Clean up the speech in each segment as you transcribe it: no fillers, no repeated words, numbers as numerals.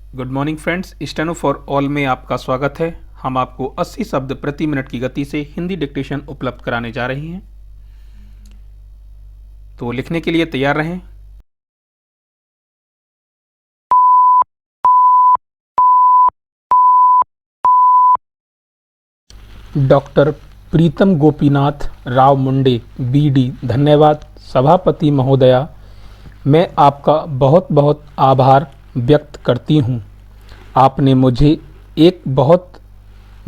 Good morning friends, steno for all में आपका स्वागत है। हम आपको 80 शब्द प्रति मिनट की गति से हिंदी डिक्टेशन उपलब्ध कराने जा रहे हैं, तो लिखने के लिए तैयार रहें। डॉक्टर प्रीतम गोपीनाथ राव मुंडे बीडी। धन्यवाद सभापति महोदया, मैं आपका बहुत बहुत आभार व्यक्त करती हूँ। आपने मुझे एक बहुत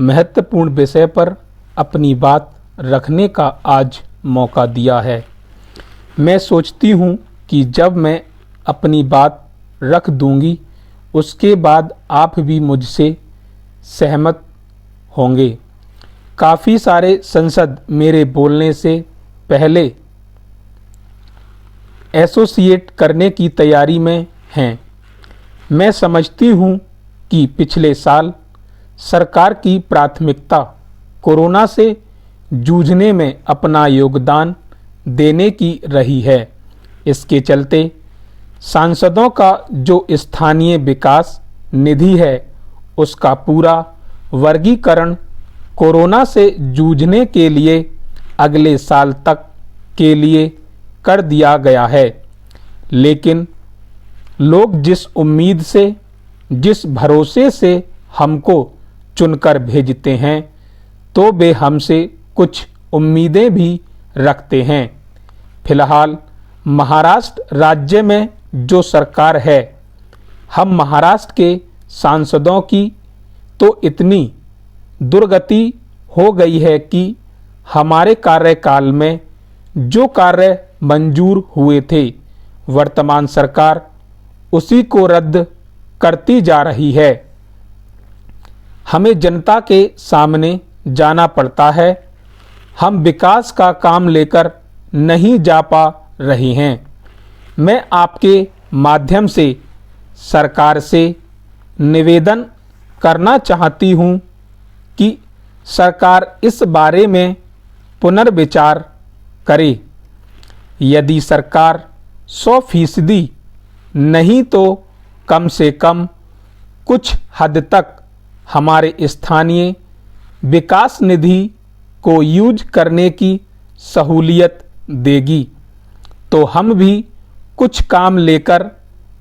महत्वपूर्ण विषय पर अपनी बात रखने का आज मौका दिया है। मैं सोचती हूँ कि जब मैं अपनी बात रख दूँगी उसके बाद आप भी मुझसे सहमत होंगे। काफ़ी सारे सांसद मेरे बोलने से पहले एसोसिएट करने की तैयारी में हैं। मैं समझती हूँ कि पिछले साल सरकार की प्राथमिकता कोरोना से जूझने में अपना योगदान देने की रही है। इसके चलते सांसदों का जो स्थानीय विकास निधि है उसका पूरा वर्गीकरण कोरोना से जूझने के लिए अगले साल तक के लिए कर दिया गया है। लेकिन लोग जिस उम्मीद से, जिस भरोसे से हमको चुनकर भेजते हैं, तो वे हमसे कुछ उम्मीदें भी रखते हैं। फिलहाल महाराष्ट्र राज्य में जो सरकार है, हम महाराष्ट्र के सांसदों की तो इतनी दुर्गति हो गई है कि हमारे कार्यकाल में जो कार्य मंजूर हुए थे, वर्तमान सरकार उसी को रद्द करती जा रही है। हमें जनता के सामने जाना पड़ता है। हम विकास का काम लेकर नहीं जा पा रहे हैं। मैं आपके माध्यम से सरकार से निवेदन करना चाहती हूं कि सरकार इस बारे में पुनर्विचार करे। यदि सरकार 100% नहीं तो कम से कम कुछ हद तक हमारे स्थानीय विकास निधि को यूज करने की सहूलियत देगी, तो हम भी कुछ काम लेकर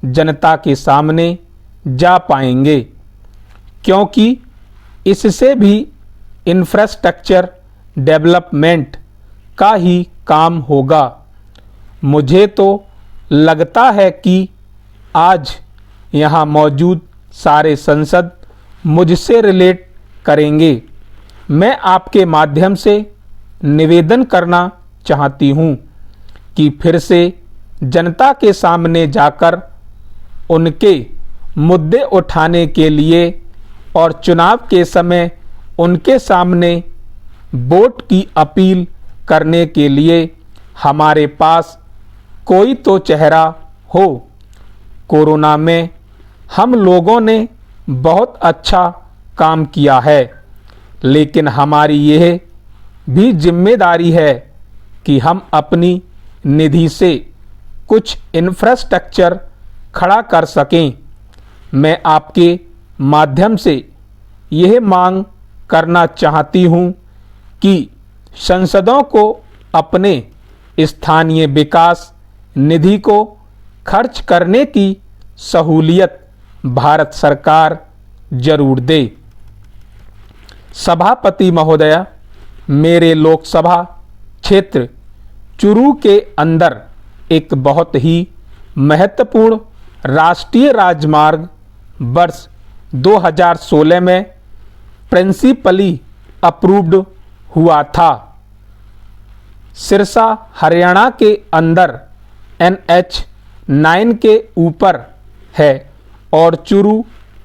जनता के सामने जा पाएंगे, क्योंकि इससे भी इंफ्रास्ट्रक्चर डेवलपमेंट का ही काम होगा। मुझे तो लगता है कि आज यहाँ मौजूद सारे सांसद मुझसे रिलेट करेंगे। मैं आपके माध्यम से निवेदन करना चाहती हूँ कि फिर से जनता के सामने जाकर उनके मुद्दे उठाने के लिए और चुनाव के समय उनके सामने वोट की अपील करने के लिए हमारे पास कोई तो चेहरा हो। कोरोना में हम लोगों ने बहुत अच्छा काम किया है, लेकिन हमारी यह भी जिम्मेदारी है कि हम अपनी निधि से कुछ इंफ्रास्ट्रक्चर खड़ा कर सकें। मैं आपके माध्यम से यह मांग करना चाहती हूं कि सांसदों को अपने स्थानीय विकास निधि को खर्च करने की सहूलियत भारत सरकार जरूर दे। सभापति महोदया, मेरे लोकसभा क्षेत्र चुरू के अंदर एक बहुत ही महत्वपूर्ण राष्ट्रीय राजमार्ग वर्ष 2016 में प्रिंसिपली अप्रूव्ड हुआ था। सिरसा हरियाणा के अंदर NH 9 के ऊपर है और चुरू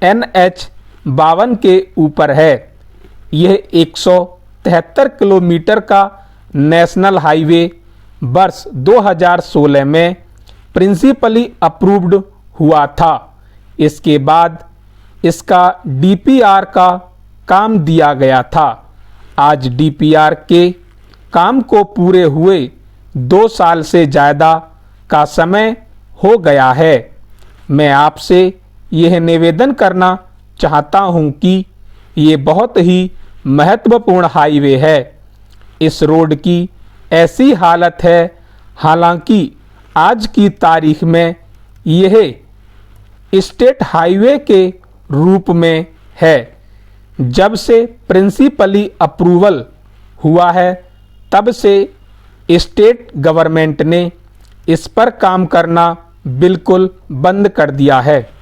NH 52 के ऊपर है। यह 173 किलोमीटर का नेशनल हाईवे वर्ष 2016 में प्रिंसिपली अप्रूव्ड हुआ था। इसके बाद इसका DPR का काम दिया गया था। आज DPR के काम को पूरे हुए 2 साल से ज़्यादा का समय हो गया है। मैं आपसे यह निवेदन करना चाहता हूं कि ये बहुत ही महत्वपूर्ण हाईवे है। इस रोड की ऐसी हालत है, हालांकि आज की तारीख में यह स्टेट हाईवे के रूप में है। जब से प्रिंसिपली अप्रूवल हुआ है, तब से स्टेट गवर्नमेंट ने इस पर काम करना बिल्कुल बंद कर दिया है।